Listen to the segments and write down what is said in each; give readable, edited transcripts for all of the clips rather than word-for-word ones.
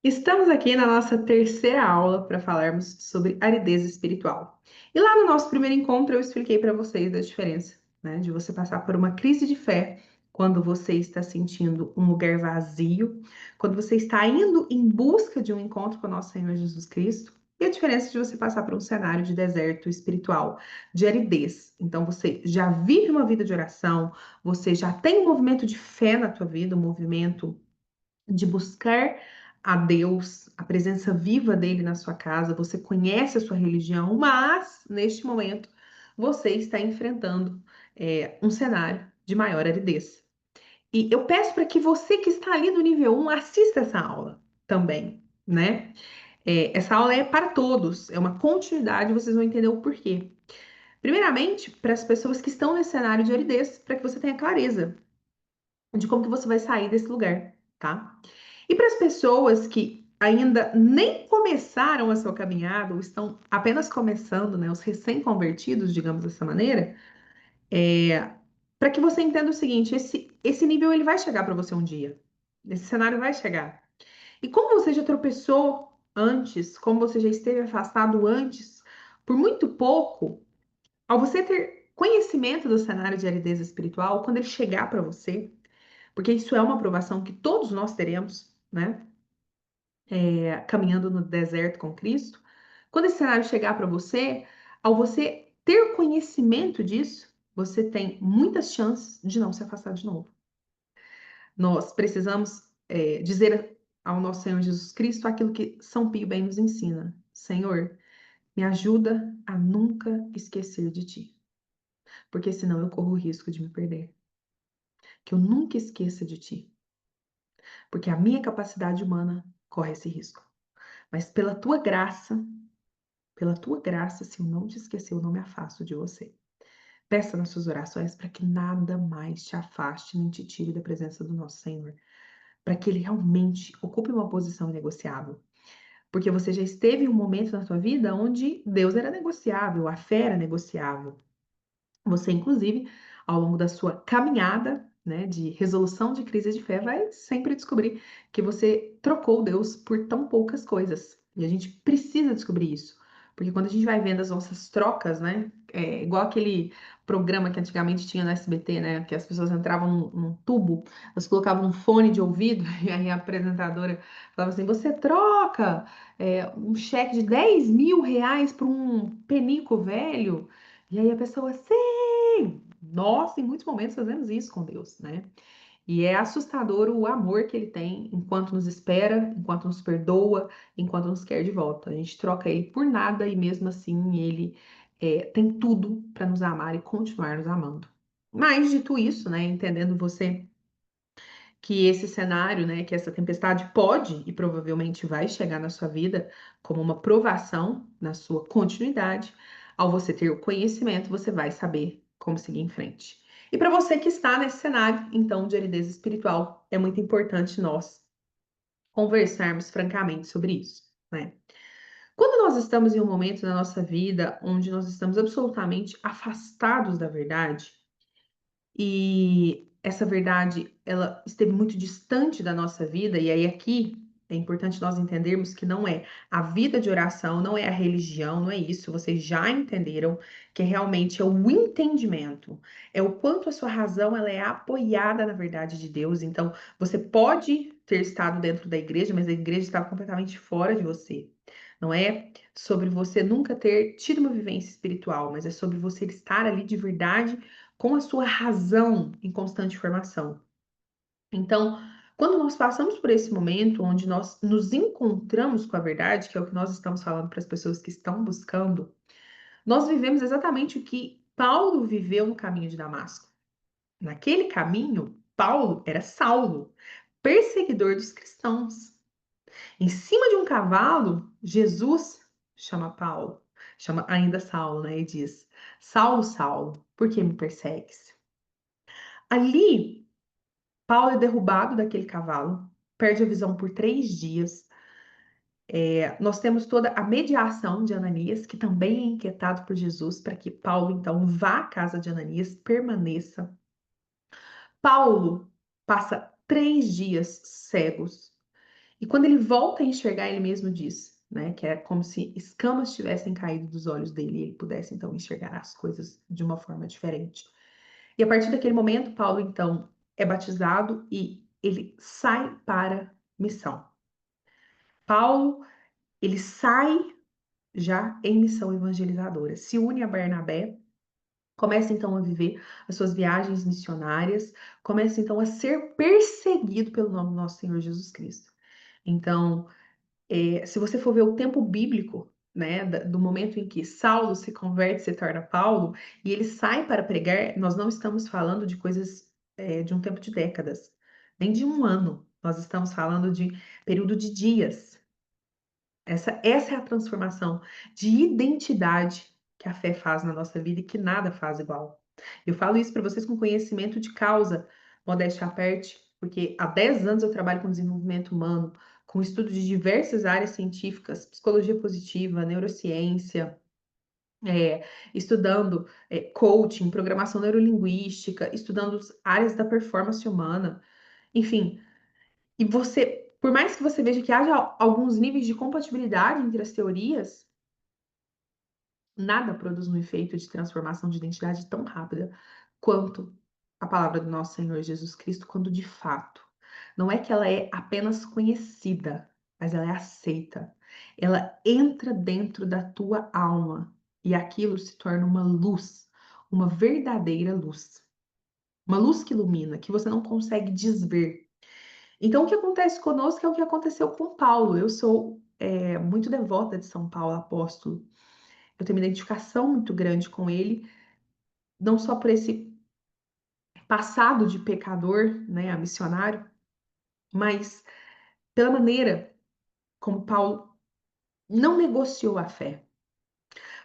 Estamos aqui na nossa terceira aula para falarmos sobre aridez espiritual. E lá no nosso primeiro encontro eu expliquei para vocês a diferença, né, de você passar por uma crise de fé quando você está sentindo um lugar vazio, quando você está indo em busca de um encontro com o nosso Senhor Jesus Cristo, e a diferença de você passar por um cenário de deserto espiritual, de aridez. Então você já vive uma vida de oração, você já tem um movimento de fé na tua vida, um movimento de buscar a Deus, a presença viva dele na sua casa, você conhece a sua religião, mas neste momento você está enfrentando um cenário de maior aridez. E eu peço para que você que está ali no nível 1 assista essa aula também, né? Essa aula é para todos, é uma continuidade, vocês vão entender o porquê. Primeiramente, para as pessoas que estão nesse cenário de aridez, para que você tenha clareza de como que você vai sair desse lugar, tá? E para as pessoas que ainda nem começaram a sua caminhada, ou estão apenas começando, né, os recém-convertidos, digamos dessa maneira, para que você entenda o seguinte, esse nível ele vai chegar para você um dia. Esse cenário vai chegar. E como você já tropeçou antes, como você já esteve afastado antes, por muito pouco, ao você ter conhecimento do cenário de aridez espiritual, quando ele chegar para você, porque isso é uma provação que todos nós teremos, né? Caminhando no deserto com Cristo. Quando esse cenário chegar para você, ao você ter conhecimento disso, você tem muitas chances de não se afastar de novo. Nós precisamos dizer ao nosso Senhor Jesus Cristo aquilo que São Pio bem nos ensina. Senhor, me ajuda a nunca esquecer de ti, porque senão eu corro o risco de me perder. Que eu nunca esqueça de ti, porque a minha capacidade humana corre esse risco. Mas pela tua graça, se eu não te esquecer, eu não me afasto de você. Peça nas suas orações para que nada mais te afaste nem te tire da presença do nosso Senhor, para que Ele realmente ocupe uma posição inegociável. Porque você já esteve em um momento na sua vida onde Deus era negociável, a fé era negociável. Você, inclusive, ao longo da sua caminhada, né, de resolução de crise de fé, vai sempre descobrir que você trocou Deus por tão poucas coisas. E a gente precisa descobrir isso. Porque quando a gente vai vendo as nossas trocas, né, igual aquele programa que antigamente tinha no SBT, né, que as pessoas entravam num tubo, elas colocavam um fone de ouvido, e aí a apresentadora falava assim: você troca um cheque de R$ 10.000 por um penico velho? E aí a pessoa, sim! Nós, em muitos momentos, fazemos isso com Deus, né? E é assustador o amor que ele tem enquanto nos espera, enquanto nos perdoa, enquanto nos quer de volta. A gente troca ele por nada e mesmo assim ele tem tudo para nos amar e continuar nos amando. Mas, dito isso, né, entendendo você que esse cenário, né, que essa tempestade pode e provavelmente vai chegar na sua vida como uma provação na sua continuidade, ao você ter o conhecimento, você vai saber como seguir em frente. E para você que está nesse cenário, então, de aridez espiritual, é muito importante nós conversarmos francamente sobre isso, né? Quando nós estamos em um momento na nossa vida onde nós estamos absolutamente afastados da verdade, e essa verdade, ela esteve muito distante da nossa vida, e aí aqui é importante nós entendermos que não é a vida de oração, não é a religião, não é isso. Vocês já entenderam que realmente é o entendimento, é o quanto a sua razão ela é apoiada na verdade de Deus. Então, você pode ter estado dentro da igreja, mas a igreja estava completamente fora de você. Não é sobre você nunca ter tido uma vivência espiritual, mas é sobre você estar ali de verdade com a sua razão em constante formação. Então, quando nós passamos por esse momento onde nós nos encontramos com a verdade, que é o que nós estamos falando para as pessoas que estão buscando, nós vivemos exatamente o que Paulo viveu no caminho de Damasco. Naquele caminho, Paulo era Saulo, perseguidor dos cristãos. Em cima de um cavalo, Jesus chama Paulo, chama ainda Saulo, né? E diz: Saulo, Saulo, por que me persegues? Ali, Paulo é derrubado daquele cavalo, perde a visão por 3 dias. Nós temos toda a mediação de Ananias, que também é inquietado por Jesus, para que Paulo então vá à casa de Ananias, permaneça. Paulo passa 3 dias cegos. E quando ele volta a enxergar, ele mesmo diz, né, que é como se escamas tivessem caído dos olhos dele e ele pudesse então enxergar as coisas de uma forma diferente. E a partir daquele momento, Paulo então é batizado e ele sai para missão. Paulo, ele sai já em missão evangelizadora, se une a Barnabé, começa então a viver as suas viagens missionárias, começa então a ser perseguido pelo nome do nosso Senhor Jesus Cristo. Então, se você for ver o tempo bíblico, né, do momento em que Saulo se converte, se torna Paulo, e ele sai para pregar, nós não estamos falando de coisas, de um tempo de décadas, nem de um ano. Nós estamos falando de período de dias. Essa é a transformação de identidade que a fé faz na nossa vida e que nada faz igual. Eu falo isso para vocês com conhecimento de causa, modéstia à parte, porque há 10 anos eu trabalho com desenvolvimento humano, com estudo de diversas áreas científicas, psicologia positiva, neurociência, estudando coaching, programação neurolinguística, estudando as áreas da performance humana, enfim. E você, por mais que você veja que haja alguns níveis de compatibilidade entre as teorias, nada produz um efeito de transformação de identidade tão rápida quanto a palavra do nosso Senhor Jesus Cristo, quando de fato não é que ela é apenas conhecida, mas ela é aceita. Ela entra dentro da tua alma e aquilo se torna uma luz, uma verdadeira luz. Uma luz que ilumina, que você não consegue desver. Então, o que acontece conosco é o que aconteceu com Paulo. Eu sou muito devota de São Paulo apóstolo. Eu tenho uma identificação muito grande com ele, não só por esse passado de pecador, né, missionário, mas pela maneira como Paulo não negociou a fé.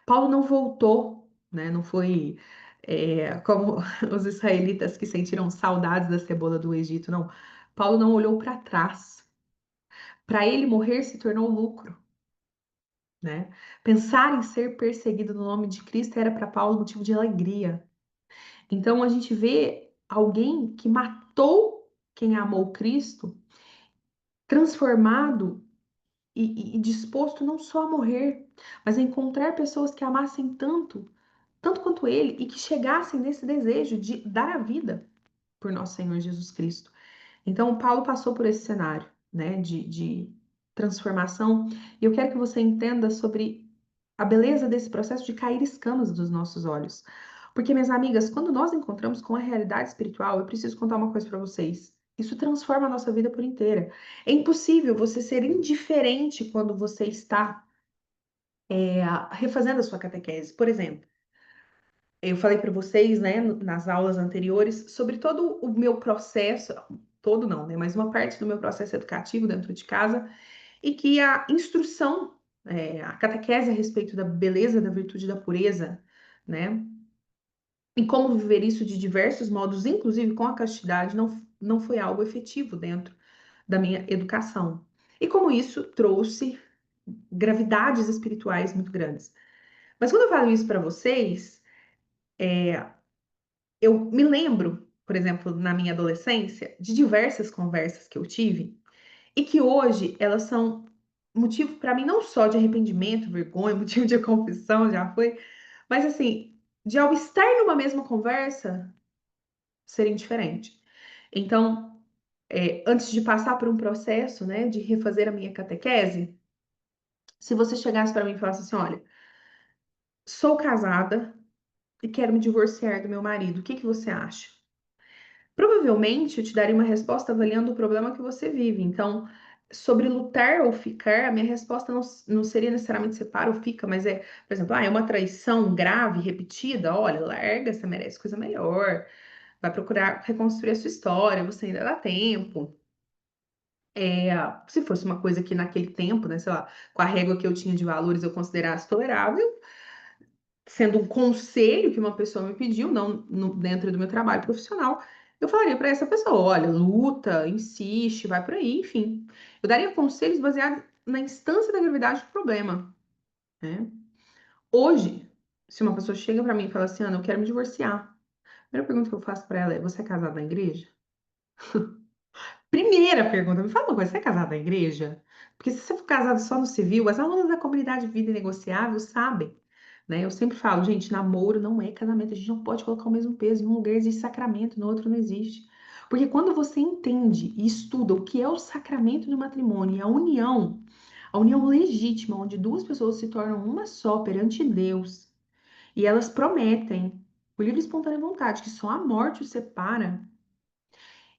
Paulo não voltou, né, não foi como os israelitas que sentiram saudades da cebola do Egito, não. Paulo não olhou para trás. Para ele, morrer se tornou lucro. Né? Pensar em ser perseguido no nome de Cristo era para Paulo motivo de alegria. Então a gente vê alguém que matou quem amou Cristo, transformado e disposto não só a morrer, mas a encontrar pessoas que amassem tanto, tanto quanto ele, e que chegassem nesse desejo de dar a vida por nosso Senhor Jesus Cristo. Então, Paulo passou por esse cenário, né, de transformação, e eu quero que você entenda sobre a beleza desse processo de cair escamas dos nossos olhos. Porque, minhas amigas, quando nós encontramos com a realidade espiritual, eu preciso contar uma coisa para vocês. Isso transforma a nossa vida por inteira. É impossível você ser indiferente quando você está refazendo a sua catequese. Por exemplo, eu falei para vocês, né, nas aulas anteriores, sobre todo o meu processo, todo não, né, mas uma parte do meu processo educativo dentro de casa, e que a instrução, a catequese a respeito da beleza, da virtude, da pureza, né, e como viver isso de diversos modos, inclusive com a castidade, não foi algo efetivo dentro da minha educação. E como isso trouxe gravidades espirituais muito grandes. Mas quando eu falo isso para vocês, eu me lembro, por exemplo, na minha adolescência, de diversas conversas que eu tive e que hoje elas são motivo para mim não só de arrependimento, vergonha, motivo de confissão, já foi, mas assim, de ao estar numa mesma conversa ser indiferente. Então, antes de passar por um processo, né, de refazer a minha catequese, se você chegasse para mim e falasse assim, olha, sou casada e quero me divorciar do meu marido, o que que você acha? Provavelmente eu te daria uma resposta avaliando o problema que você vive. Então, sobre lutar ou ficar, a minha resposta não seria necessariamente separa ou fica, mas por exemplo, é uma traição grave, repetida, olha, larga, você merece coisa melhor, vai procurar reconstruir a sua história, você ainda dá tempo. Se fosse uma coisa que naquele tempo, né, sei lá, com a régua que eu tinha de valores eu considerasse tolerável, sendo um conselho que uma pessoa me pediu, não dentro do meu trabalho profissional, eu falaria para essa pessoa: olha, luta, insiste, vai por aí, enfim. Eu daria conselhos baseados na instância da gravidade do problema, né? Hoje, se uma pessoa chega para mim e fala assim, Ana, eu quero me divorciar, a primeira pergunta que eu faço para ela é: você é casada na igreja? Primeira pergunta, me fala uma coisa, você é casado na igreja? Porque se você for casado só no civil, as alunas da comunidade Vida Inegociável sabem, né? Eu sempre falo, gente, namoro não é casamento, a gente não pode colocar o mesmo peso. Em um lugar existe sacramento, no outro não existe. Porque quando você entende e estuda o que é o sacramento do matrimônio e a união legítima, onde duas pessoas se tornam uma só perante Deus, e elas prometem, por livre e espontânea vontade, que só a morte os separa.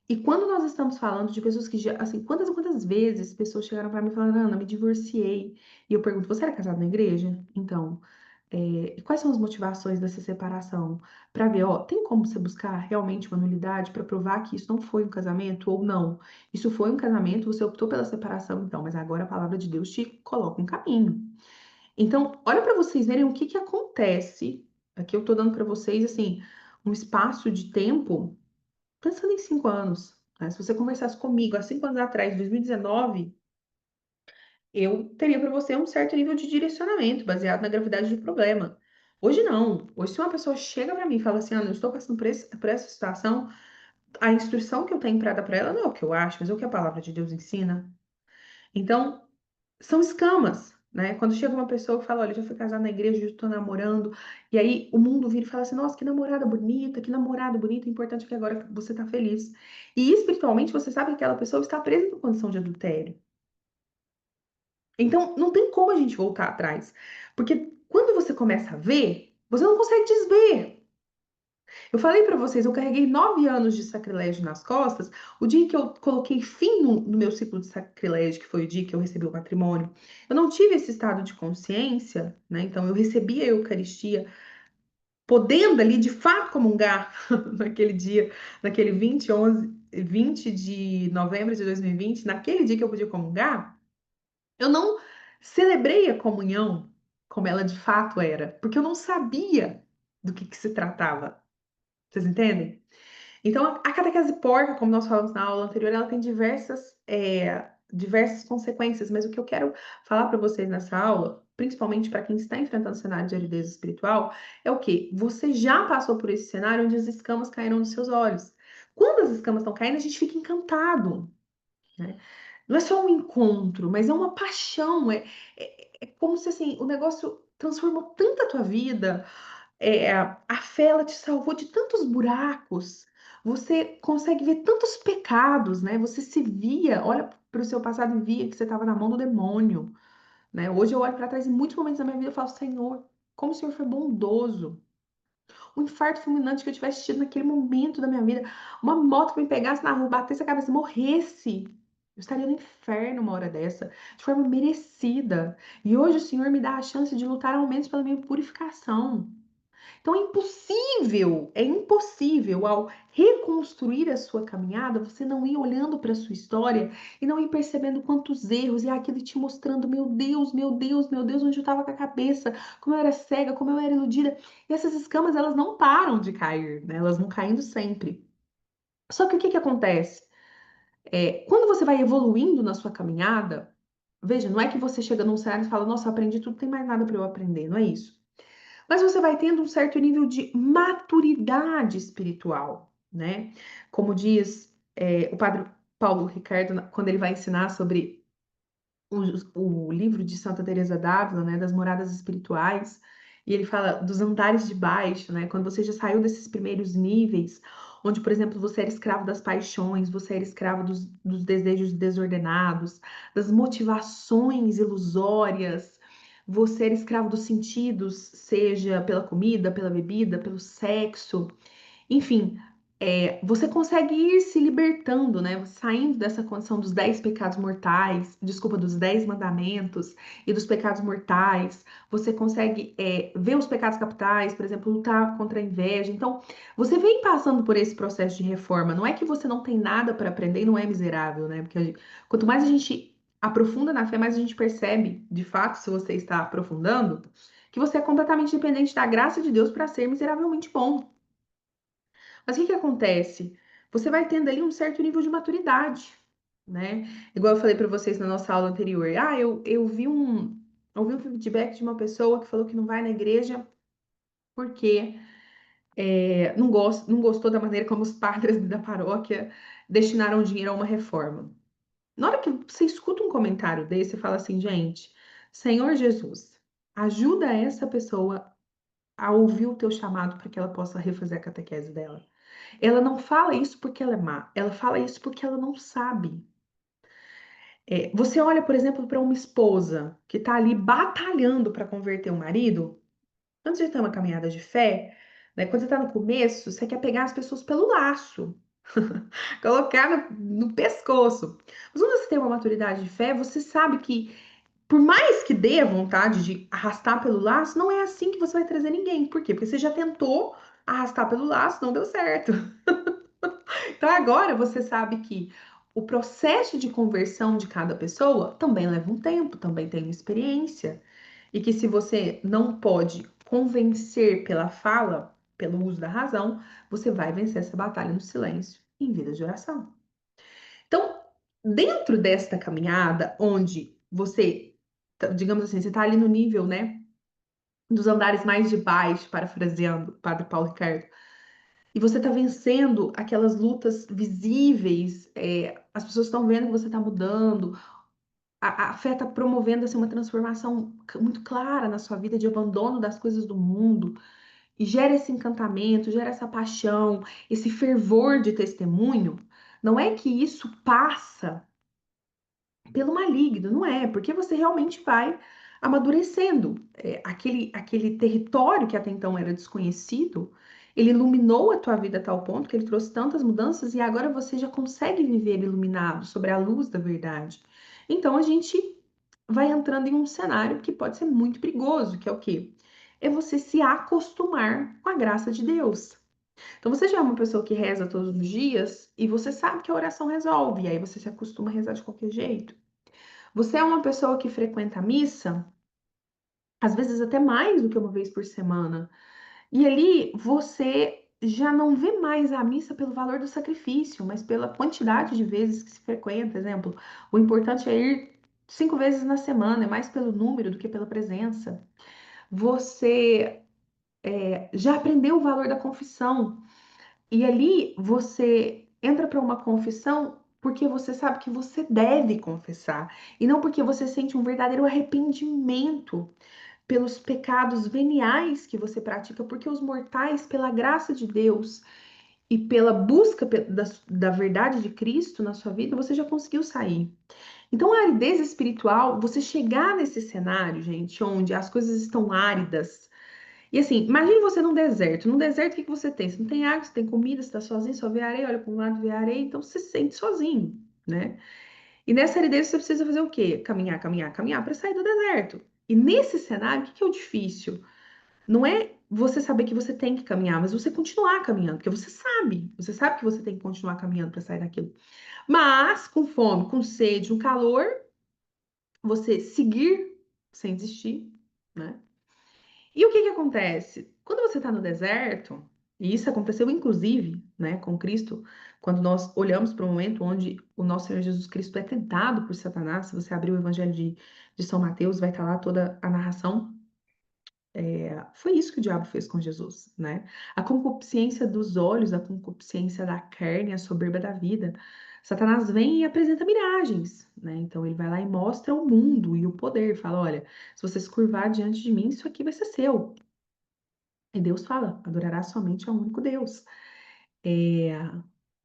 E quando nós estamos falando de pessoas que já, assim, quantas vezes pessoas chegaram para mim e falaram, Ana, me divorciei. E eu pergunto, você era casado na igreja? Então, e quais são as motivações dessa separação? Para ver, ó, tem como você buscar realmente uma nulidade para provar que isso não foi um casamento ou não? Isso foi um casamento, você optou pela separação, então, mas agora a palavra de Deus te coloca um caminho. Então, olha para vocês verem o que que acontece. Aqui eu tô dando para vocês, assim, um espaço de tempo pensando em 5 anos, né? Se você conversasse comigo há 5 anos atrás, 2019, eu teria para você um certo nível de direcionamento baseado na gravidade do problema. Hoje não. Hoje, se uma pessoa chega para mim e fala assim, Ana, eu estou passando por essa situação, a instrução que eu tenho para dar para ela não é o que eu acho, mas é o que a palavra de Deus ensina. Então, são escamas, né? Quando chega uma pessoa que fala, olha, já fui casada na igreja, já estou namorando, e aí o mundo vira e fala assim, nossa, que namorado bonito, o importante é que agora você está feliz. E espiritualmente você sabe que aquela pessoa está presa em condição de adultério. Então, não tem como a gente voltar atrás. Porque quando você começa a ver, você não consegue desver. Eu falei pra vocês, eu carreguei 9 anos de sacrilégio nas costas. O dia que eu coloquei fim no meu ciclo de sacrilégio, que foi o dia que eu recebi o matrimônio, eu não tive esse estado de consciência, né? Então eu recebi a Eucaristia, podendo ali de fato comungar naquele dia, naquele 20 de novembro de 2020, naquele dia que eu podia comungar, eu não celebrei a comunhão como ela de fato era, porque eu não sabia do que se tratava. Vocês entendem? Então, a catequese porca, como nós falamos na aula anterior, ela tem diversas consequências, mas o que eu quero falar para vocês nessa aula, principalmente para quem está enfrentando cenário de aridez espiritual, é o que você já passou por esse cenário onde as escamas caíram dos seus olhos. Quando as escamas estão caindo, a gente fica encantado, né? Não é só um encontro, mas é uma paixão, é como se assim, o negócio transformou tanto a tua vida, a fé ela te salvou de tantos buracos. Você consegue ver tantos pecados, né? Você se via, olha para o seu passado e via que você estava na mão do demônio, né? Hoje eu olho para trás em muitos momentos da minha vida e falo, Senhor, como o Senhor foi bondoso. Um infarto fulminante que eu tivesse tido naquele momento da minha vida, uma moto que me pegasse na rua, batesse a cabeça e morresse. Eu estaria no inferno uma hora dessa, de forma merecida. E hoje o Senhor me dá a chance de lutar ao menos pela minha purificação. Então é impossível ao reconstruir a sua caminhada, você não ir olhando para a sua história e não ir percebendo quantos erros e aquilo te mostrando, meu Deus, meu Deus, meu Deus, onde eu estava com a cabeça, como eu era cega, como eu era iludida. E essas escamas, elas não param de cair, né? Elas vão caindo sempre. Só que o que que acontece? Quando você vai evoluindo na sua caminhada, veja, não é que você chega num cenário e fala, nossa, eu aprendi tudo, tem mais nada para eu aprender, não é isso. Mas você vai tendo um certo nível de maturidade espiritual, né? Como diz o padre Paulo Ricardo, quando ele vai ensinar sobre o livro de Santa Teresa d'Ávila, né, das moradas espirituais, e ele fala dos andares de baixo, né? Quando você já saiu desses primeiros níveis, onde, por exemplo, você era escravo das paixões, você era escravo dos desejos desordenados, das motivações ilusórias, você era escravo dos sentidos, seja pela comida, pela bebida, pelo sexo, enfim, você consegue ir se libertando, né? Saindo dessa condição dos 10 pecados mortais, desculpa, dos 10 mandamentos e dos pecados mortais. Você consegue ver os pecados capitais, por exemplo, lutar contra a inveja. Então, você vem passando por esse processo de reforma. Não é que você não tem nada para aprender e não é miserável, né? Porque quanto mais a gente aprofunda na fé, mais a gente percebe, de fato, se você está aprofundando, que você é completamente dependente da graça de Deus para ser miseravelmente bom. Mas o que que acontece? Você vai tendo ali um certo nível de maturidade, né? Igual eu falei para vocês na nossa aula anterior. Eu vi um feedback de uma pessoa que falou que não vai na igreja porque não gostou da maneira como os padres da paróquia destinaram dinheiro a uma reforma. Na hora que você escuta um comentário desse, você fala assim, gente, Senhor Jesus, ajuda essa pessoa a ouvir o teu chamado para que ela possa refazer a catequese dela. Ela não fala isso porque ela é má, ela fala isso porque ela não sabe. Você olha, por exemplo, para uma esposa que está ali batalhando para converter o marido, antes de ter uma caminhada de fé, né, quando você está no começo, você quer pegar as pessoas pelo laço, colocar no pescoço. Mas quando você tem uma maturidade de fé, você sabe que, por mais que dê a vontade de arrastar pelo laço, não é assim que você vai trazer ninguém. Por quê? Porque você já tentou arrastar pelo laço, não deu certo. Então agora você sabe que o processo de conversão de cada pessoa também leva um tempo, também tem uma experiência. E que se você não pode convencer pela fala, pelo uso da razão, você vai vencer essa batalha no silêncio, em vida de oração. Então, dentro desta caminhada, onde você, digamos assim, você está ali no nível, né, dos andares mais de baixo, parafraseando o Padre Paulo Ricardo, e você está vencendo aquelas lutas visíveis, as pessoas estão vendo que você está mudando, a fé está promovendo assim, uma transformação muito clara na sua vida de abandono das coisas do mundo, e gera esse encantamento, gera essa paixão, esse fervor de testemunho. Não é que isso passa pelo maligno, não é, porque você realmente vai amadurecendo. Aquele território que até então era desconhecido, ele iluminou a tua vida a tal ponto que ele trouxe tantas mudanças e agora você já consegue viver iluminado sobre a luz da verdade. Então a gente vai entrando em um cenário que pode ser muito perigoso, que é o quê? É você se acostumar com a graça de Deus. Então você já é uma pessoa que reza todos os dias e você sabe que a oração resolve, e aí você se acostuma a rezar de qualquer jeito. Você é uma pessoa que frequenta a missa, às vezes até mais do que uma vez por semana. E ali você já não vê mais a missa pelo valor do sacrifício, mas pela quantidade de vezes que se frequenta. Exemplo, o importante é ir 5 vezes na semana, é mais pelo número do que pela presença. Você já aprendeu o valor da confissão. E ali você entra para uma confissão porque você sabe que você deve confessar, e não porque você sente um verdadeiro arrependimento pelos pecados veniais que você pratica, porque os mortais, pela graça de Deus e pela busca da verdade de Cristo na sua vida, você já conseguiu sair. Então, a aridez espiritual, você chegar nesse cenário, gente, onde as coisas estão áridas, e assim, imagine você num deserto. No deserto, o que que você tem? Você não tem água, você tem comida, você tá sozinho, só vê areia, olha para um lado, vê areia, então você se sente sozinho, né? E nessa aridez você precisa fazer o quê? Caminhar, caminhar, caminhar para sair do deserto. E nesse cenário, o que que é o difícil? Não é você saber que você tem que caminhar, mas você continuar caminhando, porque você sabe que você tem que continuar caminhando para sair daquilo. Mas com fome, com sede, um calor, você seguir sem desistir, né? E o que que acontece? Quando você está no deserto, e isso aconteceu inclusive, né, com Cristo, quando nós olhamos para o momento onde o nosso Senhor Jesus Cristo é tentado por Satanás, se você abrir o Evangelho de São Mateus, vai estar lá toda a narração. Foi isso que o diabo fez com Jesus, né? A concupiscência dos olhos, a concupiscência da carne, a soberba da vida. Satanás vem e apresenta miragens, né? Então ele vai lá e mostra o mundo e o poder, fala: olha, se você se curvar diante de mim, isso aqui vai ser seu. E Deus fala: adorará somente ao único Deus. É,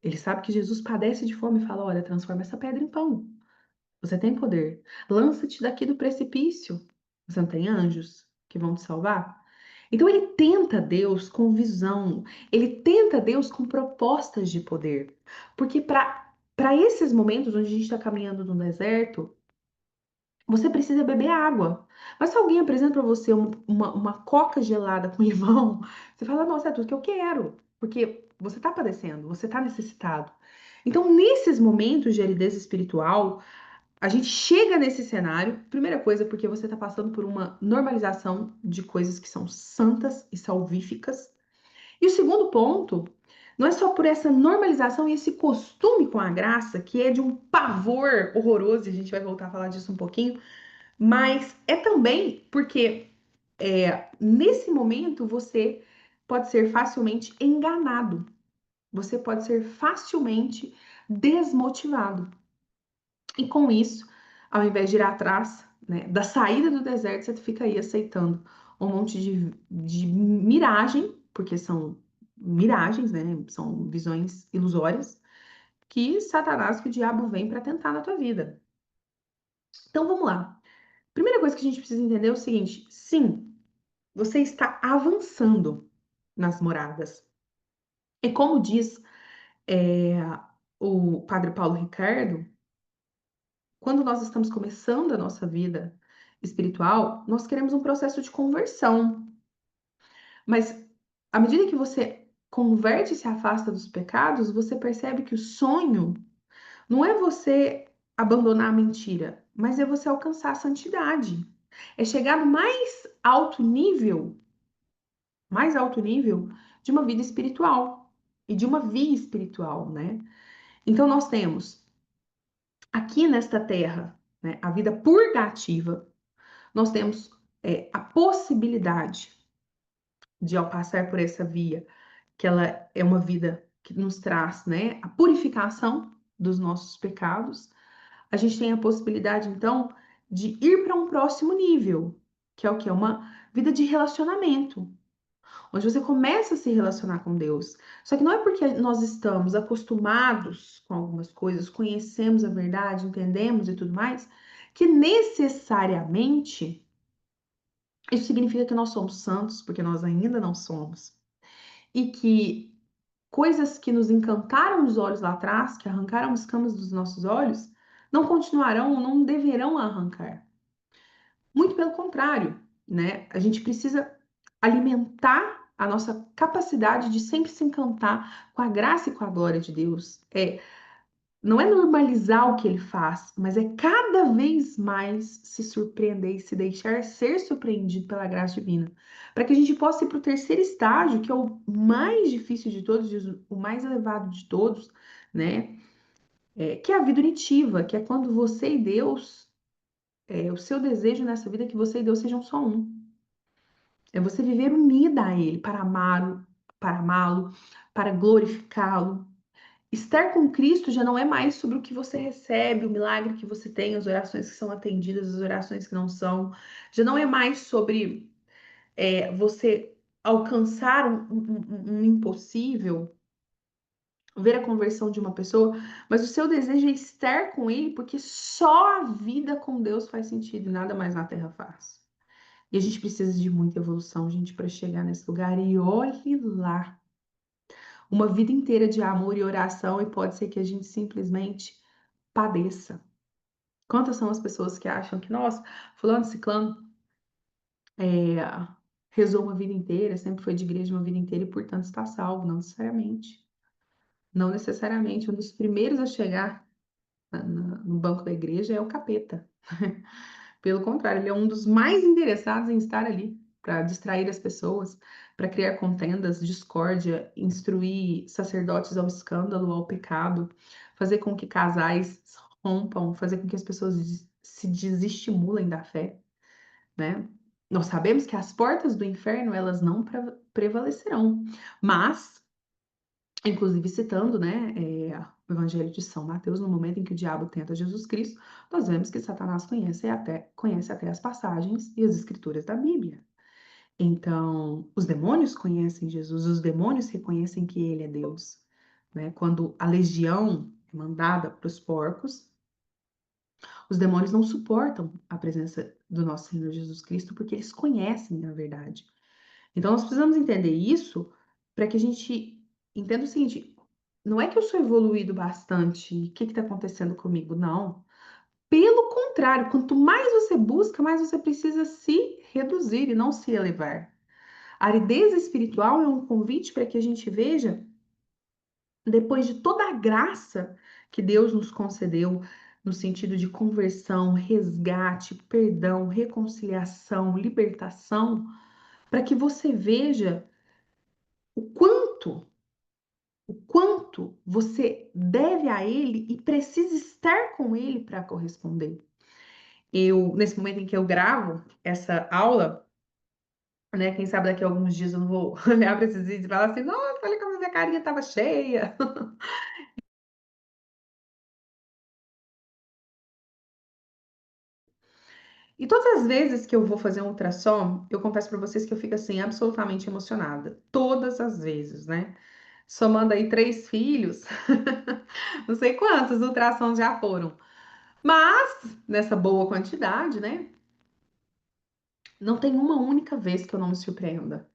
Ele sabe que Jesus padece de fome e fala: olha, transforma essa pedra em pão. Você tem poder. Lança-te daqui do precipício. Você não tem anjos que vão te salvar? Então ele tenta Deus com visão, ele tenta Deus com propostas de poder. Porque para esses momentos onde a gente está caminhando no deserto, você precisa beber água. Mas se alguém apresenta para você uma coca gelada com limão, você fala, nossa, é tudo que eu quero. Porque você está padecendo, você está necessitado. Então, nesses momentos de aridez espiritual, a gente chega nesse cenário, primeira coisa, porque você está passando por uma normalização de coisas que são santas e salvíficas. E o segundo ponto, não é só por essa normalização e esse costume com a graça, que é de um pavor horroroso, e a gente vai voltar a falar disso um pouquinho, mas é também porque nesse momento você pode ser facilmente enganado. Você pode ser facilmente desmotivado. E com isso, ao invés de ir atrás, né, da saída do deserto, você fica aí aceitando um monte de miragem, porque são miragens, né? São visões ilusórias que Satanás, que o diabo vem para tentar na tua vida. Então vamos lá. Primeira coisa que a gente precisa entender é o seguinte: sim, você está avançando nas moradas. E como diz é, o Padre Paulo Ricardo, quando nós estamos começando a nossa vida espiritual, nós queremos um processo de conversão. Mas à medida que você converte e se afasta dos pecados, você percebe que o sonho não é você abandonar a mentira, mas é você alcançar a santidade. É chegar no mais alto nível de uma vida espiritual e de uma via espiritual, né? Então nós temos aqui nesta terra, né, a vida purgativa, nós temos a possibilidade de, ao passar por essa via, que ela é uma vida que nos traz, né, a purificação dos nossos pecados, a gente tem a possibilidade, então, de ir para um próximo nível, que é o que? Uma vida de relacionamento, onde você começa a se relacionar com Deus. Só que não é porque nós estamos acostumados com algumas coisas, conhecemos a verdade, entendemos e tudo mais, que necessariamente isso significa que nós somos santos, porque nós ainda não somos. E que coisas que nos encantaram os olhos lá atrás, que arrancaram escamas dos nossos olhos, não continuarão, não deverão arrancar. Muito pelo contrário, né? A gente precisa alimentar a nossa capacidade de sempre se encantar com a graça e com a glória de Deus. Não é normalizar o que ele faz, mas é cada vez mais se surpreender e se deixar ser surpreendido pela graça divina. Para que a gente possa ir para o terceiro estágio, que é o mais difícil de todos, o mais elevado de todos, né? Que é a vida unitiva, que é quando você e Deus, o seu desejo nessa vida é que você e Deus sejam só um. É você viver unida a Ele, para amá-lo, para glorificá-lo. Estar com Cristo já não é mais sobre o que você recebe, o milagre que você tem, as orações que são atendidas, as orações que não são. Já não é mais sobre você alcançar um impossível, ver a conversão de uma pessoa, mas o seu desejo é estar com Ele, porque só a vida com Deus faz sentido e nada mais na Terra faz. E a gente precisa de muita evolução, gente, para chegar nesse lugar. E olhe lá, uma vida inteira de amor e oração, e pode ser que a gente simplesmente padeça. Quantas são as pessoas que acham que, nossa, fulano, ciclano, é, rezou uma vida inteira, sempre foi de igreja uma vida inteira e, portanto, está salvo? Não necessariamente. Não necessariamente. Um dos primeiros a chegar no banco da igreja é o capeta. Pelo contrário, ele é um dos mais interessados em estar ali para distrair as pessoas, para criar contendas, discórdia, instruir sacerdotes ao escândalo, ao pecado, fazer com que casais rompam, fazer com que as pessoas se desestimulem da fé, né? Nós sabemos que as portas do inferno, elas não prevalecerão, mas inclusive citando, né, o Evangelho de São Mateus, no momento em que o diabo tenta Jesus Cristo, nós vemos que Satanás conhece até as passagens e as escrituras da Bíblia. Então, os demônios conhecem Jesus, os demônios reconhecem que ele é Deus, né? Quando a legião é mandada para os porcos, os demônios não suportam a presença do nosso Senhor Jesus Cristo porque eles conhecem a verdade. Então, nós precisamos entender isso para que a gente entenda o seguinte: não é que eu sou evoluído bastante, o que está acontecendo comigo? Não. Pelo contrário, quanto mais você busca, mais você precisa se reduzir e não se elevar. A aridez espiritual é um convite para que a gente veja, depois de toda a graça que Deus nos concedeu, no sentido de conversão, resgate, perdão, reconciliação, libertação, para que você veja o quanto você deve a ele e precisa estar com ele para corresponder. Nesse momento em que eu gravo essa aula, né, quem sabe daqui a alguns dias eu não vou olhar para esses vídeos e falar assim, nossa, olha como a minha carinha estava cheia. E todas as vezes que eu vou fazer um ultrassom, eu confesso para vocês que eu fico assim absolutamente emocionada. Todas as vezes, né? Somando aí 3 filhos, não sei quantos ultrassons já foram. Mas, nessa boa quantidade, né? Não tem uma única vez que eu não me surpreenda.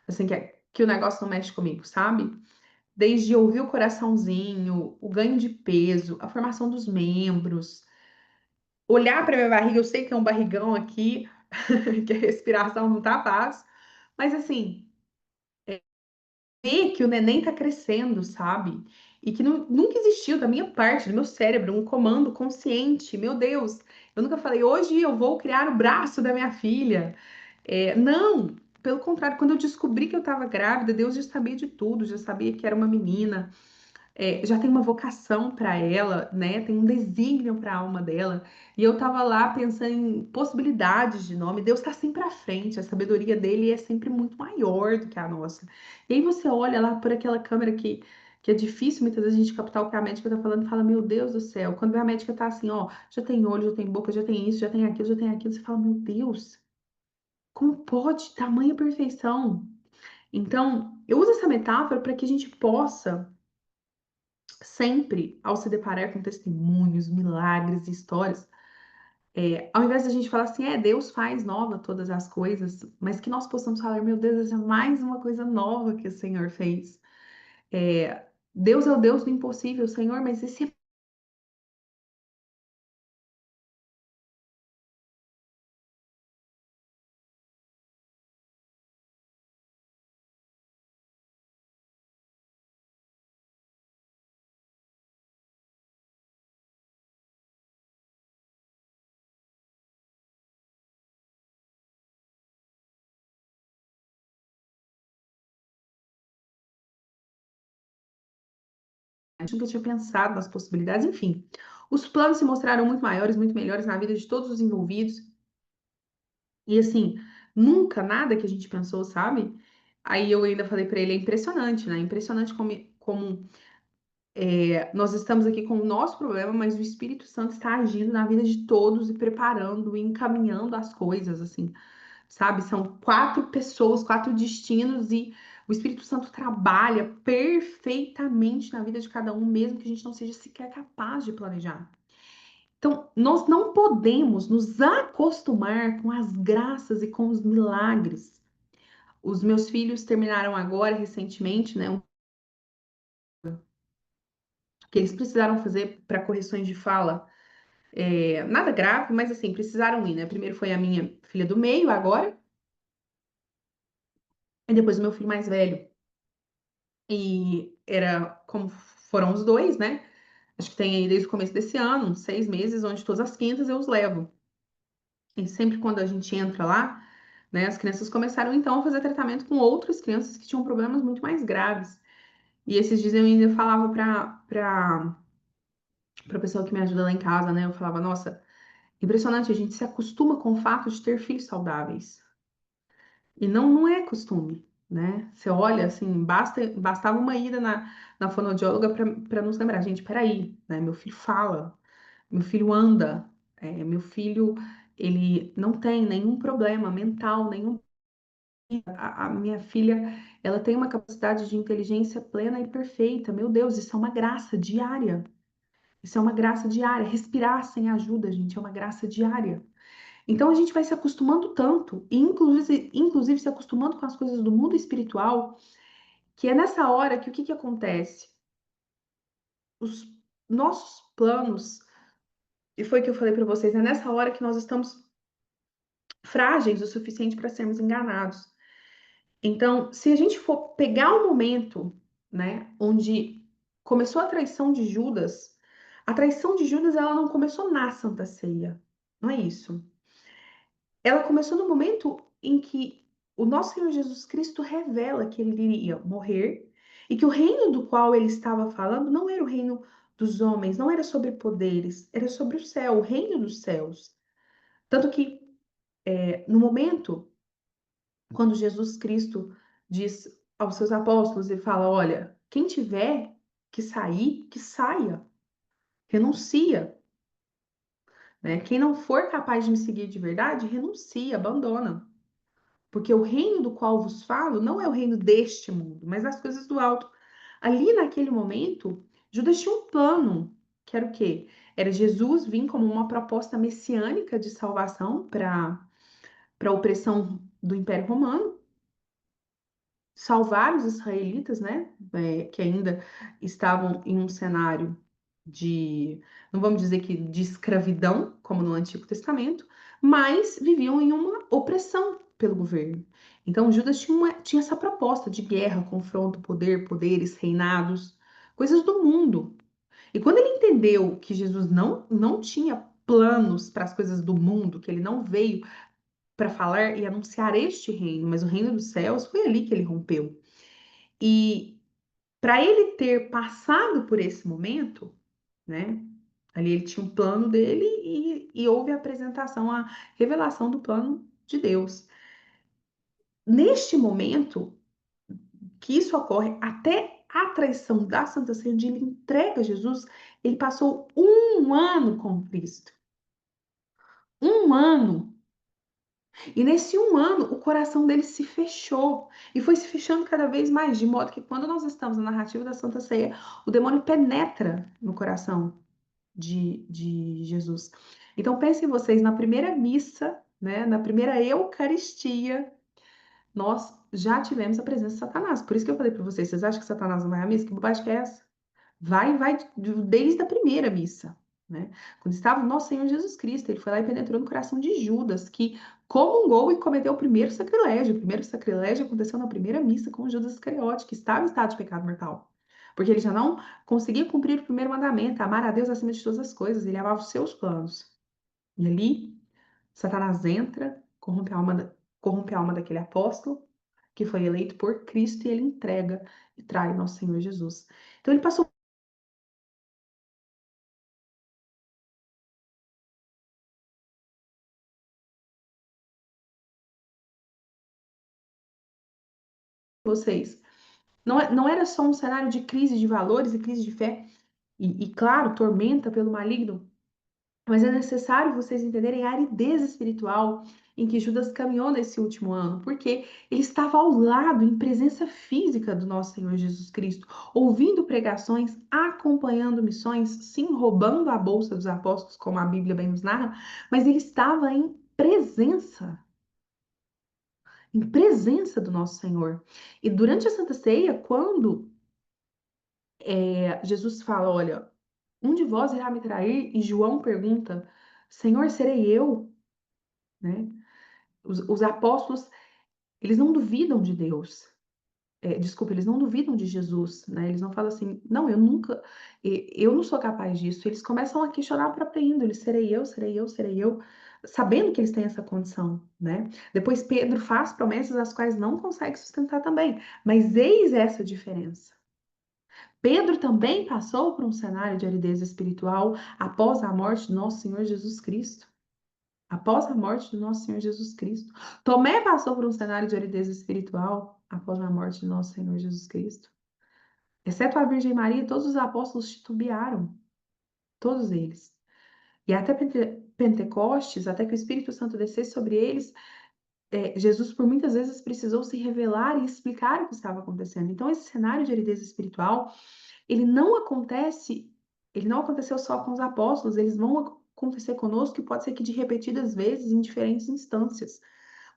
Assim, que o negócio não mexe comigo, sabe? Desde ouvir o coraçãozinho, o ganho de peso, a formação dos membros, olhar para minha barriga, eu sei que é um barrigão aqui, que a respiração não tá fácil, mas assim, ver que o neném tá crescendo, sabe? E que nunca existiu da minha parte, do meu cérebro, um comando consciente. Meu Deus, eu nunca falei, hoje eu vou criar o braço da minha filha. Não, pelo contrário, quando eu descobri que eu estava grávida, Deus já sabia de tudo, já sabia que era uma menina, já tem uma vocação para ela, né? Tem um desígnio para a alma dela. E eu tava lá pensando em possibilidades de nome. Deus está sempre à frente, a sabedoria dele é sempre muito maior do que a nossa. E aí você olha lá por aquela câmera que é difícil muitas vezes a gente captar o que a médica tá falando e fala, meu Deus do céu, quando a médica tá assim, ó, já tem olho, já tem boca, já tem isso, já tem aquilo, você fala, meu Deus, como pode tamanha perfeição? Então, eu uso essa metáfora para que a gente possa sempre, ao se deparar com testemunhos, milagres, histórias, ao invés da gente falar assim, Deus faz nova todas as coisas, mas que nós possamos falar, meu Deus, essa é mais uma coisa nova que o Senhor fez. É, Deus é o Deus do impossível, Senhor, mas esse é nunca tinha pensado nas possibilidades, enfim. Os planos se mostraram muito maiores, muito melhores na vida de todos os envolvidos. E assim, nunca nada que a gente pensou, sabe? Aí eu ainda falei para ele, é impressionante, né? Impressionante como nós estamos aqui com o nosso problema, mas o Espírito Santo está agindo na vida de todos e preparando e encaminhando as coisas, assim, sabe? São 4 pessoas, 4 destinos e o Espírito Santo trabalha perfeitamente na vida de cada um, mesmo que a gente não seja sequer capaz de planejar. Então, nós não podemos nos acostumar com as graças e com os milagres. Os meus filhos terminaram agora, recentemente, né, que eles precisaram fazer para correções de fala. Nada grave, mas assim, precisaram ir, né? Primeiro foi a minha filha do meio, agora, e depois o meu filho mais velho. E era como foram os dois, né? Acho que tem aí desde o começo desse ano, uns 6 meses, onde todas as quintas eu os levo. E sempre quando a gente entra lá, né, as crianças começaram então a fazer tratamento com outras crianças que tinham problemas muito mais graves. E esses dias eu ainda falava para pessoa que me ajuda lá em casa, né? Eu falava, nossa, impressionante, a gente se acostuma com o fato de ter filhos saudáveis. E não é costume, né? Você olha assim, bastava uma ida na fonoaudióloga para nos lembrar, gente, peraí, né? Meu filho fala, meu filho anda, meu filho, ele não tem nenhum problema mental, nenhum. A minha filha, ela tem uma capacidade de inteligência plena e perfeita. Meu Deus, isso é uma graça diária. Isso é uma graça diária. Respirar sem ajuda, gente, é uma graça diária. Então a gente vai se acostumando tanto, e inclusive se acostumando com as coisas do mundo espiritual, que é nessa hora que o que que acontece? Os nossos planos, e foi o que eu falei para vocês, é nessa hora que nós estamos frágeis o suficiente para sermos enganados. Então, se a gente for pegar o momento, né, onde começou a traição de Judas, ela não começou na Santa Ceia. Não é isso. Ela começou no momento em que o nosso Senhor Jesus Cristo revela que ele iria morrer e que o reino do qual ele estava falando não era o reino dos homens, não era sobre poderes, era sobre o céu, o reino dos céus. Tanto que, no momento quando Jesus Cristo diz aos seus apóstolos e fala: olha, quem tiver que sair, que saia, renuncia. né? Quem não for capaz de me seguir de verdade, renuncia, abandona. Porque o reino do qual vos falo não é o reino deste mundo, mas das coisas do alto. Ali naquele momento, Judas tinha um plano, que era o quê? Era Jesus vir como uma proposta messiânica de salvação para a opressão do Império Romano, salvar os israelitas, né, que ainda estavam em um cenário de, não vamos dizer que de escravidão, como no Antigo Testamento, mas viviam em uma opressão pelo governo. Então, Judas tinha essa proposta de guerra, confronto, poder, poderes, reinados, coisas do mundo. E quando ele entendeu que Jesus não tinha planos para as coisas do mundo, que ele não veio para falar e anunciar este reino, mas o reino dos céus, foi ali que ele rompeu. E para ele ter passado por esse momento, né? Ali ele tinha um plano dele e houve a apresentação, a revelação do plano de Deus. Neste momento que isso ocorre, até a traição da Santa Ceia, onde ele entrega Jesus, ele passou um ano com Cristo. Um ano. E nesse um ano, o coração dele se fechou. E foi se fechando cada vez mais, de modo que quando nós estamos na narrativa da Santa Ceia, o demônio penetra no coração de Jesus. Então pensem vocês, na primeira missa, né, na primeira Eucaristia, nós já tivemos a presença de Satanás. Por isso que eu falei para vocês, vocês acham que Satanás não vai à missa? Que bobagem que é essa? Vai desde a primeira missa, né? Quando estava o nosso Senhor Jesus Cristo, ele foi lá e penetrou no coração de Judas, que comungou e cometeu o primeiro sacrilégio. O primeiro sacrilégio aconteceu na primeira missa com Judas Iscariote, que estava em estado de pecado mortal. Porque ele já não conseguia cumprir o primeiro mandamento, amar a Deus acima de todas as coisas, ele amava os seus planos. E ali, Satanás entra, corrompe a alma daquele apóstolo, que foi eleito por Cristo, e ele entrega e trai nosso Senhor Jesus. Então ele passou vocês. Não era só um cenário de crise de valores e crise de fé, claro, tormenta pelo maligno, mas é necessário vocês entenderem a aridez espiritual em que Judas caminhou nesse último ano, porque ele estava ao lado, em presença física do nosso Senhor Jesus Cristo, ouvindo pregações, acompanhando missões, sim, roubando a bolsa dos apóstolos, como a Bíblia bem nos narra, mas ele estava em presença do nosso Senhor. E durante a Santa Ceia, quando Jesus fala, olha, um de vós irá me trair, e João pergunta, Senhor, serei eu? Né? Os apóstolos, eles não duvidam de Deus. Desculpa, eles não duvidam de Jesus, né? Eles não falam assim, não, eu não sou capaz disso. Eles começam a questionar a própria índole, serei eu, serei eu, serei eu, sabendo que eles têm essa condição, né? Depois Pedro faz promessas as quais não consegue sustentar também, mas eis essa diferença. Pedro também passou por um cenário de aridez espiritual após a morte de nosso Senhor Jesus Cristo. Após a morte de nosso Senhor Jesus Cristo. Tomé passou por um cenário de aridez espiritual após a morte de nosso Senhor Jesus Cristo. Exceto a Virgem Maria, todos os apóstolos titubearam. Todos eles. E até Pentecostes, até que o Espírito Santo descesse sobre eles, Jesus por muitas vezes precisou se revelar e explicar o que estava acontecendo. Então, esse cenário de aridez espiritual ele não acontece, ele não aconteceu só com os apóstolos, eles vão acontecer conosco e pode ser que de repetidas vezes em diferentes instâncias.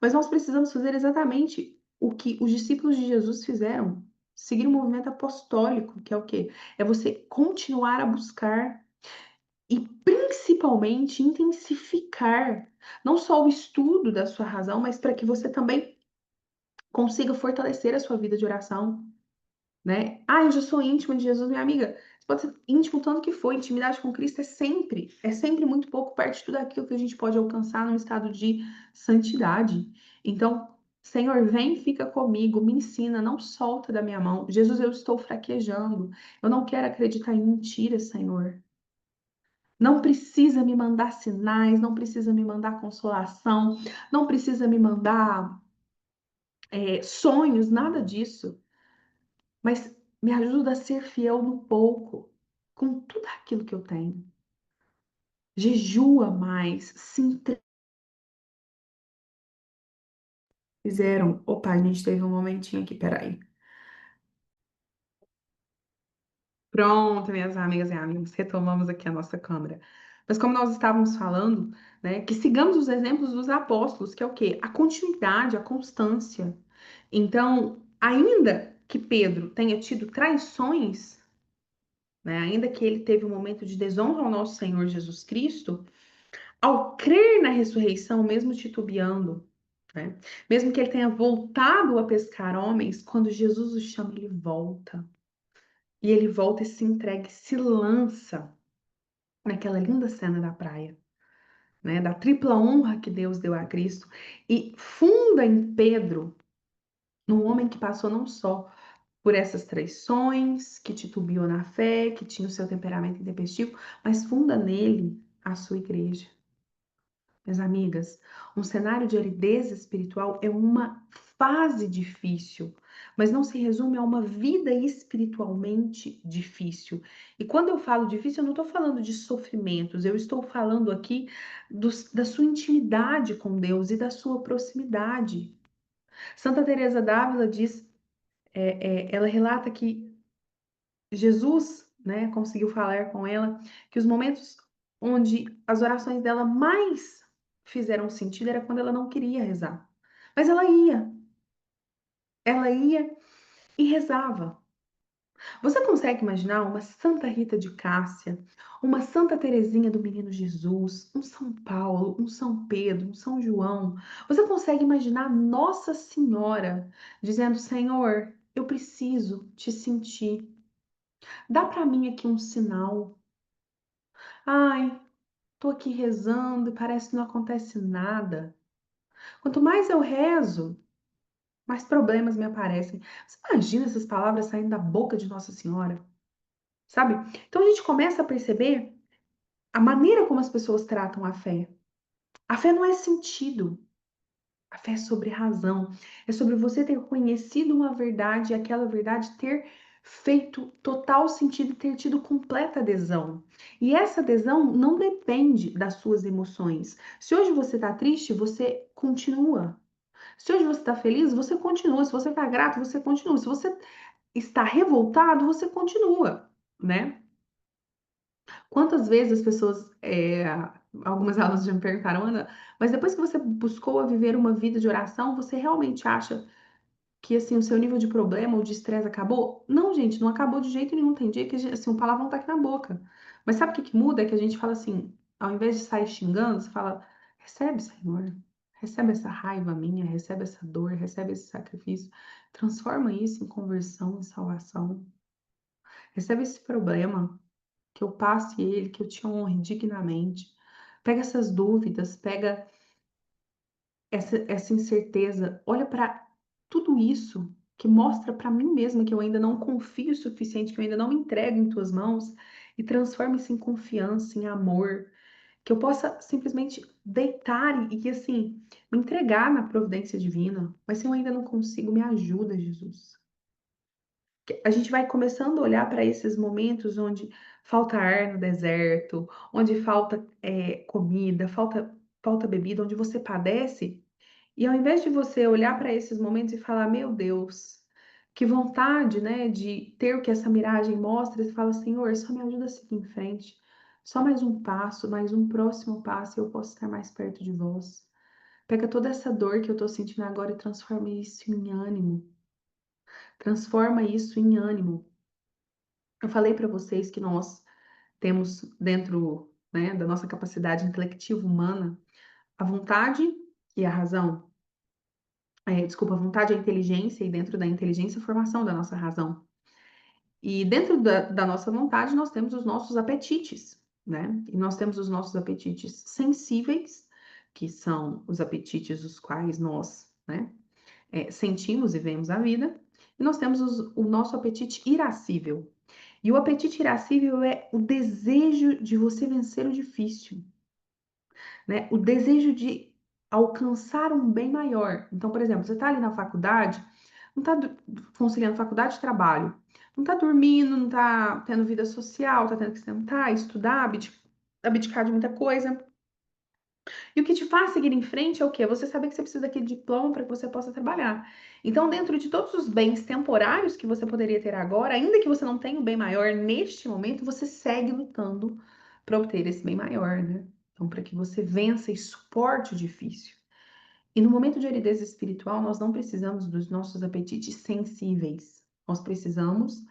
Mas nós precisamos fazer exatamente o que os discípulos de Jesus fizeram, seguir o movimento apostólico, que é o quê? É você continuar a buscar e principalmente intensificar não só o estudo da sua razão, mas para que você também consiga fortalecer a sua vida de oração, né? Ah, eu já sou íntima de Jesus, minha amiga. Você pode ser íntimo tanto que for. Intimidade com Cristo é sempre muito pouco perto de tudo aquilo que a gente pode alcançar num estado de santidade. Então, Senhor, vem, fica comigo, me ensina, não solta da minha mão. Jesus, eu estou fraquejando. Eu não quero acreditar em mentiras, Senhor. Não precisa me mandar sinais, não precisa me mandar consolação, não precisa me mandar sonhos, nada disso. Mas me ajuda a ser fiel no pouco, com tudo aquilo que eu tenho. jejua mais, fizeram. Opa, a gente teve um momentinho aqui, peraí. Pronto, minhas amigas e amigos, retomamos aqui a nossa câmera. Mas como nós estávamos falando, né, que sigamos os exemplos dos apóstolos, que é o quê? A continuidade, a constância. Então, ainda que Pedro tenha tido traições, né, ainda que ele teve um momento de desonra ao nosso Senhor Jesus Cristo, ao crer na ressurreição, mesmo titubeando, né, mesmo que ele tenha voltado a pescar homens, quando Jesus o chama, ele volta. E ele volta e se entrega, e se lança naquela linda cena da praia, né? Da tripla honra que Deus deu a Cristo e funda em Pedro, num homem que passou não só por essas traições, que titubeou na fé, que tinha o seu temperamento intempestivo, mas funda nele a sua igreja. Minhas amigas, um cenário de aridez espiritual é uma fase difícil, mas não se resume a uma vida espiritualmente difícil. E quando eu falo difícil, eu não estou falando de sofrimentos, eu estou falando aqui da sua intimidade com Deus e da sua proximidade. Santa Teresa d'Ávila diz, ela relata que Jesus, né, conseguiu falar com ela que os momentos onde as orações dela mais fizeram sentido era quando ela não queria rezar. Mas ela ia e rezava. Você consegue imaginar uma Santa Rita de Cássia, uma Santa Teresinha do Menino Jesus, um São Paulo, um São Pedro, um São João? Você consegue imaginar Nossa Senhora dizendo: Senhor, eu preciso te sentir. Dá para mim aqui um sinal. Ai, tô aqui rezando e parece que não acontece nada. Quanto mais eu rezo, mais problemas me aparecem. Você imagina essas palavras saindo da boca de Nossa Senhora, sabe? Então a gente começa a perceber a maneira como as pessoas tratam a fé. A fé não é sentido. A fé é sobre razão, é sobre você ter conhecido uma verdade e aquela verdade ter feito total sentido e ter tido completa adesão. E essa adesão não depende das suas emoções. Se hoje você está triste, você continua. Se hoje você está feliz, você continua. Se você está grato, você continua. Se você está revoltado, você continua, né? Quantas vezes as pessoas, algumas alunas já me perguntaram, Ana, mas depois que você buscou a viver uma vida de oração, você realmente acha que assim o seu nível de problema ou de estresse acabou? Não, gente, não acabou de jeito nenhum. Tem dia que assim, o palavrão tá aqui na boca. Mas sabe o que que muda? É que a gente fala assim, ao invés de sair xingando, você fala: recebe, Senhor, recebe essa raiva minha, recebe essa dor, recebe esse sacrifício, transforma isso em conversão, em salvação. Recebe esse problema, que eu passe ele, que eu te honre dignamente. Pega essas dúvidas, pega essa incerteza, olha para tudo isso que mostra para mim mesma que eu ainda não confio o suficiente, que eu ainda não me entrego em tuas mãos e transforma isso em confiança, em amor, que eu possa simplesmente deitar e assim me entregar na providência divina. Mas se eu ainda não consigo, me ajuda, Jesus. A gente vai começando a olhar para esses momentos onde falta ar no deserto, onde falta comida, falta bebida, onde você padece. E ao invés de você olhar para esses momentos e falar, meu Deus, que vontade, né, de ter o que essa miragem mostra, você fala, Senhor, só me ajuda a seguir em frente. Só mais um passo, mais um próximo passo e eu posso estar mais perto de vós. Pega toda essa dor que eu estou sentindo agora e transforma isso em ânimo. Transforma isso em ânimo. Eu falei para vocês que nós temos dentro, né, da nossa capacidade intelectiva humana a vontade e a razão. Desculpa, a vontade e a inteligência, e dentro da inteligência, a formação da nossa razão. E dentro da nossa vontade, nós temos os nossos apetites, né? E nós temos os nossos apetites sensíveis, que são os apetites os quais nós, né, sentimos e vemos a vida. E nós temos o nosso apetite irascível. E o apetite irascível é o desejo de você vencer o difícil, né? O desejo de alcançar um bem maior. Então, por exemplo, você está ali na faculdade, não está conciliando faculdade e trabalho, não está dormindo, não está tendo vida social, está tendo que sentar, estudar, abdicar de muita coisa. E o que te faz seguir em frente é o quê? Você saber que você precisa daquele diploma para que você possa trabalhar. Então, dentro de todos os bens temporários que você poderia ter agora, ainda que você não tenha um bem maior neste momento, você segue lutando para obter esse bem maior, né? Então, para que você vença e suporte o difícil. E no momento de aridez espiritual, nós não precisamos dos nossos apetites sensíveis. Nós precisamos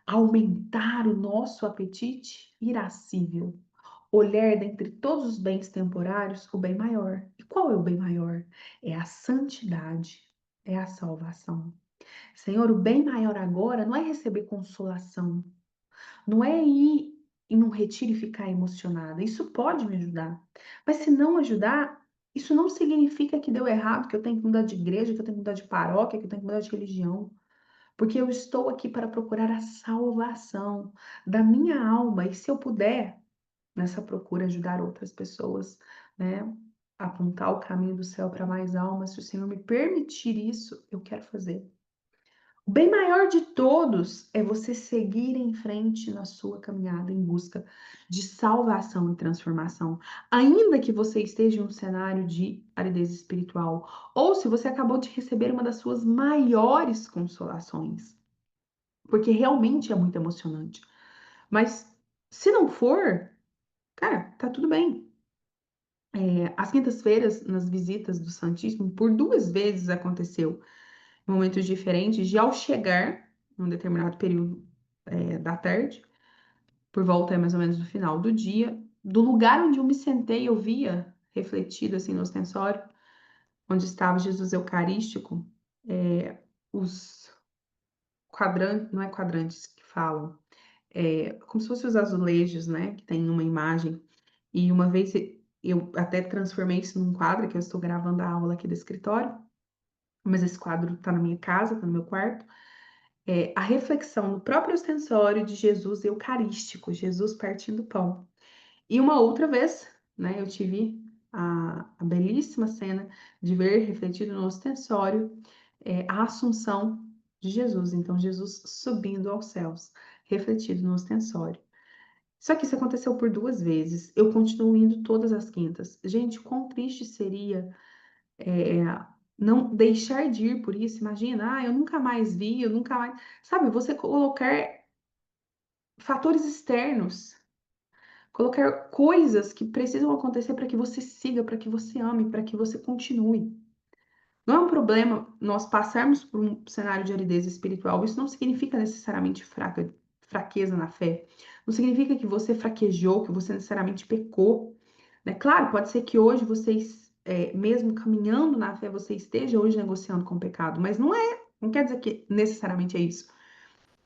aumentar o nosso apetite irascível. Olhar dentre todos os bens temporários o bem maior. E qual é o bem maior? É a santidade, é a salvação. Senhor, o bem maior agora não é receber consolação, não é ir em um retiro e ficar emocionada. Isso pode me ajudar. Mas se não ajudar, isso não significa que deu errado, que eu tenho que mudar de igreja, que eu tenho que mudar de paróquia, que eu tenho que mudar de religião. Porque eu estou aqui para procurar a salvação da minha alma. E se eu puder, nessa procura, ajudar outras pessoas, né? Apontar o caminho do céu para mais almas, se o Senhor me permitir isso, eu quero fazer. O bem maior de todos é você seguir em frente na sua caminhada em busca de salvação e transformação, ainda que você esteja em um cenário de aridez espiritual, ou se você acabou de receber uma das suas maiores consolações, porque realmente é muito emocionante. Mas se não for, cara, tá tudo bem. Às quintas-feiras, nas visitas do Santíssimo, por 2 vezes aconteceu em momentos diferentes, de ao chegar, num determinado período da tarde, por volta mais ou menos do final do dia, do lugar onde eu me sentei, eu via refletido assim no ostensório, onde estava Jesus Eucarístico, os quadrantes, não é quadrantes que falam, como se fossem os azulejos, né, que tem uma imagem. E uma vez eu até transformei isso num quadro, que eu estou gravando a aula aqui do escritório, mas esse quadro está na minha casa, está no meu quarto. A reflexão no próprio ostensório de Jesus eucarístico, Jesus partindo o pão. E uma outra vez, né, eu tive a belíssima cena de ver refletido no ostensório a Assunção de Jesus. Então, Jesus subindo aos céus, refletido no ostensório. Só que isso aconteceu por 2 vezes. Eu continuo indo todas as quintas. Gente, quão triste seria é, não deixar de ir por isso. Imagina, eu nunca mais vi, eu nunca mais. Sabe, você colocar fatores externos, colocar coisas que precisam acontecer para que você siga, para que você ame, para que você continue. Não é um problema nós passarmos por um cenário de aridez espiritual. Isso não significa necessariamente fraqueza na fé. Não significa que você fraquejou, que você necessariamente pecou. Né? Claro, pode ser que hoje vocês, mesmo caminhando na fé, você esteja hoje negociando com o pecado, mas não quer dizer que necessariamente é isso.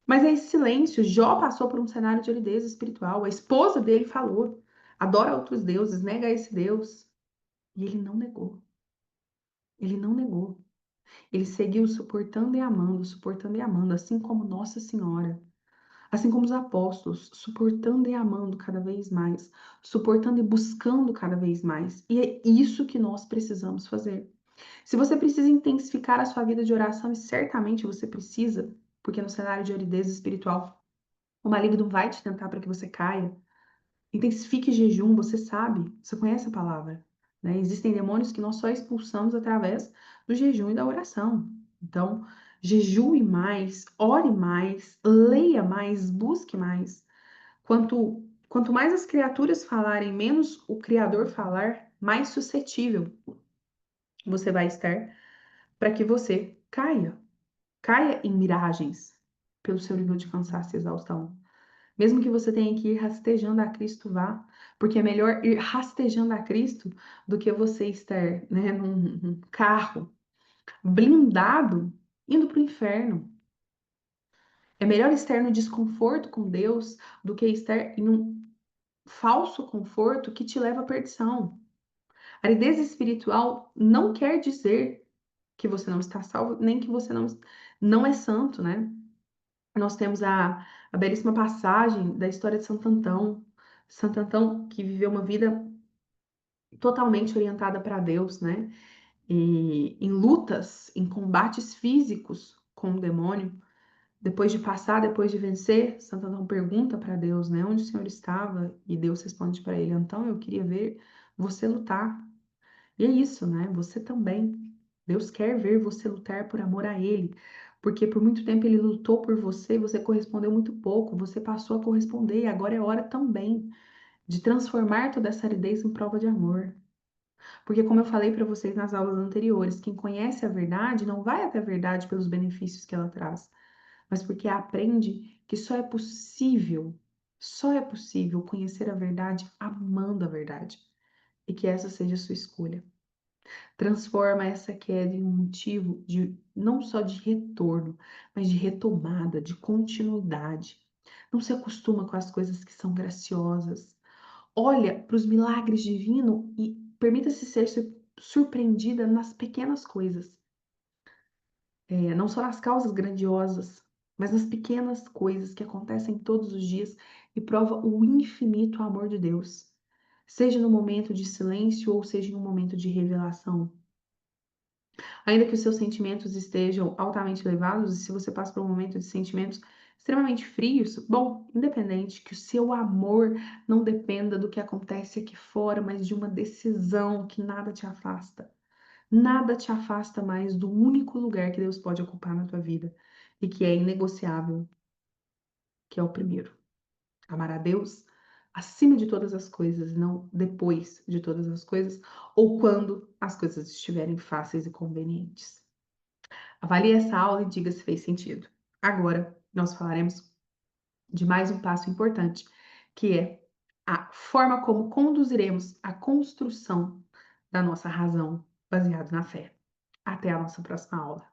Mas é esse silêncio. Jó passou por um cenário de aridez espiritual. A esposa dele falou: adora outros deuses, nega esse Deus. E ele não negou. Ele não negou. Ele seguiu suportando e amando, assim como Nossa Senhora, assim como os apóstolos, suportando e amando cada vez mais, suportando e buscando cada vez mais. E é isso que nós precisamos fazer. Se você precisa intensificar a sua vida de oração, e certamente você precisa, porque no cenário de aridez espiritual, o maligno vai te tentar para que você caia. Intensifique jejum, você sabe, você conhece a palavra, né? Existem demônios que nós só expulsamos através do jejum e da oração. Então, jejue mais, ore mais, leia mais, busque mais. Quanto mais as criaturas falarem, menos o Criador falar, mais suscetível você vai estar para que você caia em miragens pelo seu nível de cansaço e exaustão. Mesmo que você tenha que ir rastejando a Cristo, vá, porque é melhor ir rastejando a Cristo do que você estar, né, num carro blindado indo para o inferno. É melhor estar no desconforto com Deus do que estar em um falso conforto que te leva à perdição. Aridez espiritual não quer dizer que você não está salvo, nem que você não é santo, né? Nós temos a belíssima passagem da história de Santo Antão. Santo Antão, que viveu uma vida totalmente orientada para Deus, né? E em lutas, em combates físicos com o demônio, Depois de passar, depois de vencer, Santo Antão pergunta para Deus, né, onde o Senhor estava? E Deus responde para ele: Antão, eu queria ver você lutar. E é isso, né? Você também. Deus quer ver você lutar por amor a Ele, porque por muito tempo Ele lutou por você e você correspondeu muito pouco. Você passou a corresponder e agora é hora também de transformar toda essa aridez em prova de amor. Porque, como eu falei para vocês nas aulas anteriores, quem conhece a verdade não vai até a verdade pelos benefícios que ela traz, mas porque aprende que só é possível conhecer a verdade amando a verdade, e que essa seja a sua escolha. Transforma essa queda em um motivo de não só de retorno, mas de retomada, de continuidade. Não se acostuma com as coisas que são graciosas. Olha para os milagres divinos e permita-se ser surpreendida nas pequenas coisas. Não só nas causas grandiosas, mas nas pequenas coisas que acontecem todos os dias e prova o infinito amor de Deus. Seja no momento de silêncio ou seja em um momento de revelação. Ainda que os seus sentimentos estejam altamente elevados, e se você passa por um momento de sentimentos extremamente frios, bom, independente, que o seu amor não dependa do que acontece aqui fora, mas de uma decisão que nada te afasta. Nada te afasta mais do único lugar que Deus pode ocupar na tua vida e que é inegociável, que é o primeiro. Amar a Deus acima de todas as coisas, não depois de todas as coisas, ou quando as coisas estiverem fáceis e convenientes. Avalie essa aula e diga se fez sentido. Agora, nós falaremos de mais um passo importante, que é a forma como conduziremos a construção da nossa razão baseada na fé. Até a nossa próxima aula.